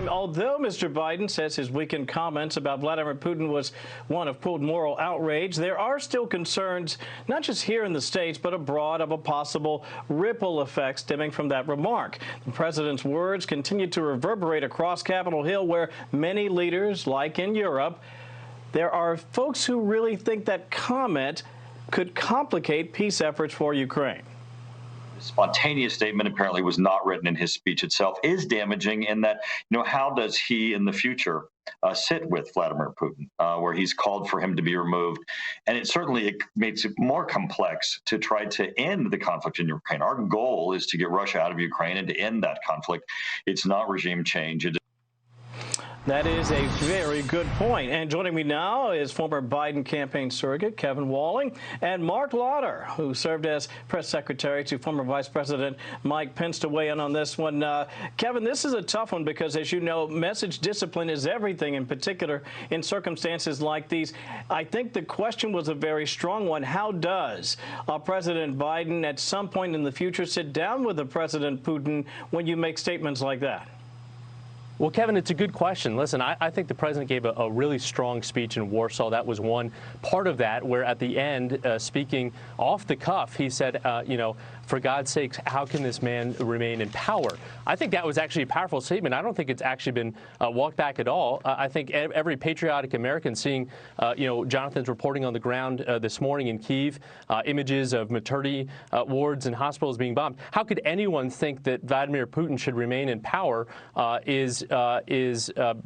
Although Mr. Biden says his weekend comments about Vladimir Putin was one of, quote, moral outrage, there are still concerns, not just here in the States, but abroad, of a possible ripple effect stemming from that remark. The president's words continue to reverberate across Capitol Hill, where many leaders, like in Europe, there are folks who really think that comment could complicate peace efforts for Ukraine. Spontaneous statement apparently was not written in his speech itself, is damaging in that, how does he in the future sit with Vladimir Putin, where he's called for him to be removed? And it makes it more complex to try to end the conflict in Ukraine. Our goal is to get Russia out of Ukraine and to end that conflict. It's not regime change. That is a very good point. And joining me now is former Biden campaign surrogate Kevin Walling and Marc, who served as press secretary to former Vice President Mike Pence, to weigh in on this one. Kevin, this is a tough one because, as you know, message discipline is everything, in particular in circumstances like these. I think the question was a very strong one. How does President Biden at some point in the future sit down with the President Putin when you make statements like that? Well, Kevin, it's a good question. Listen, I think the president gave a really strong speech in Warsaw. That was one part of that, where at the end, speaking off the cuff, he said, for God's sakes, how can this man remain in power? I think that was actually a powerful statement. I don't think it's actually been walked back at all. I think every patriotic American seeing, Jonathan's reporting on the ground this morning in Kyiv, images of maternity wards and hospitals being bombed. How could anyone think that Vladimir Putin should remain in power is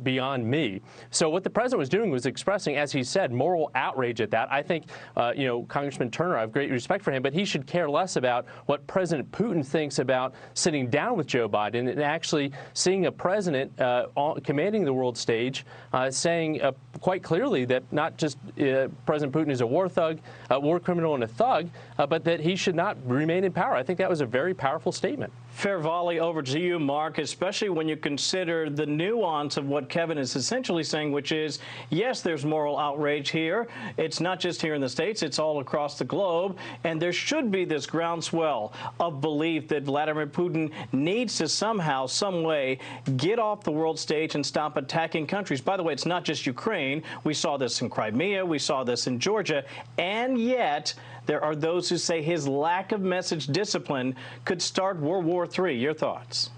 beyond me. So what the president was doing was expressing, as he said, moral outrage at that. I think, Congressman Turner, I have great respect for him, but he should care less about what President Putin thinks about sitting down with Joe Biden and actually seeing a president commanding the world stage saying quite clearly that not just President Putin is a war thug, a war criminal and a thug, but that he should not remain in power. I think that was a very powerful statement. Fair volley over to you, Marc, especially when you consider the nuance of what Kevin is essentially saying, which is, yes, there's moral outrage here. It's not just here in the States. It's all across the globe. And there should be this groundswell of belief that Vladimir Putin needs to somehow, some way, get off the world stage and stop attacking countries. By the way, it's not just Ukraine. We saw this in Crimea. We saw this in Georgia. And yet, there are those who say his lack of message discipline could start World War III. Your thoughts?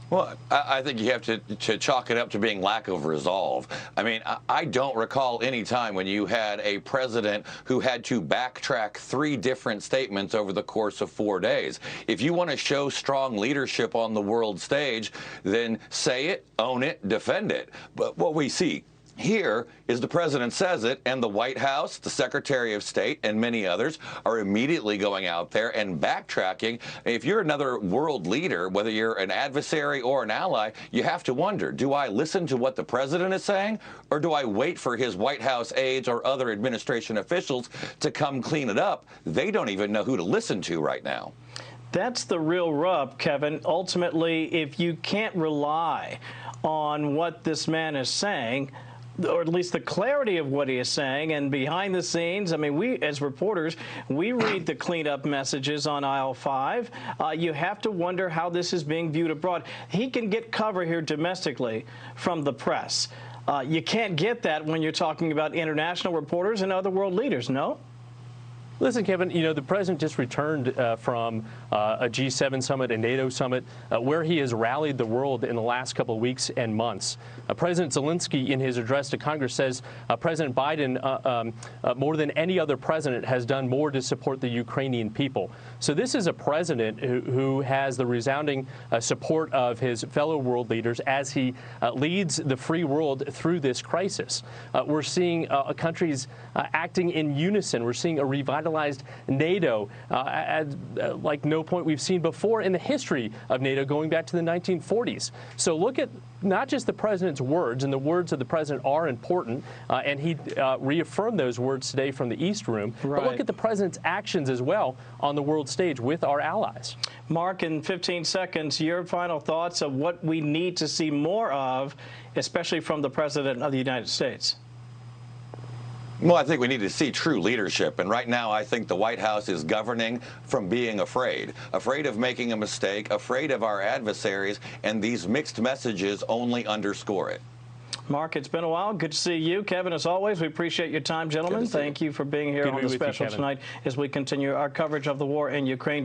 Well, I think you have to chalk it up to being lack of resolve. I mean, I don't recall any time when you had a president who had to backtrack 3 different statements over the course of 4 days. If you want to show strong leadership on the world stage, then say it, own it, defend it. But what we see here is the president says it, and the White House, the Secretary of State, and many others are immediately going out there and backtracking. If you're another world leader, whether you're an adversary or an ally, you have to wonder, do I listen to what the president is saying, or do I wait for his White House aides or other administration officials to come clean it up? They don't even know who to listen to right now. That's the real rub, Kevin. Ultimately, if you can't rely on what this man is saying, or at least the clarity of what he is saying, and behind the scenes, I mean, we as reporters, we read the cleanup messages on aisle 5. You have to wonder how this is being viewed abroad. He can get cover here domestically from the press. You can't get that when you're talking about international reporters and other world leaders, no? Listen, Kevin, the president just returned from a G7 summit, a NATO summit, where he has rallied the world in the last couple of weeks and months. President Zelensky, in his address to Congress, says President Biden, more than any other president, has done more to support the Ukrainian people. So this is a president who has the resounding support of his fellow world leaders as he leads the free world through this crisis. We're seeing countries acting in unison. We're seeing a revitalized NATO like no point we've seen before in the history of NATO, going back to the 1940s. So look at not just the president's words, and the words of the president are important, and he reaffirmed those words today from the East Room, right. But look at the president's actions as well on the world stage with our allies. Marc, in 15 seconds, your final thoughts of what we need to see more of, especially from the President of the United States. Well, I think we need to see true leadership. And right now, I think the White House is governing from being afraid of making a mistake, afraid of our adversaries, and these mixed messages only underscore it. Mark, it's been a while. Good to see you. Kevin, as always, we appreciate your time, gentlemen. Thank you for being here on the special tonight as we continue our coverage of the war in Ukraine.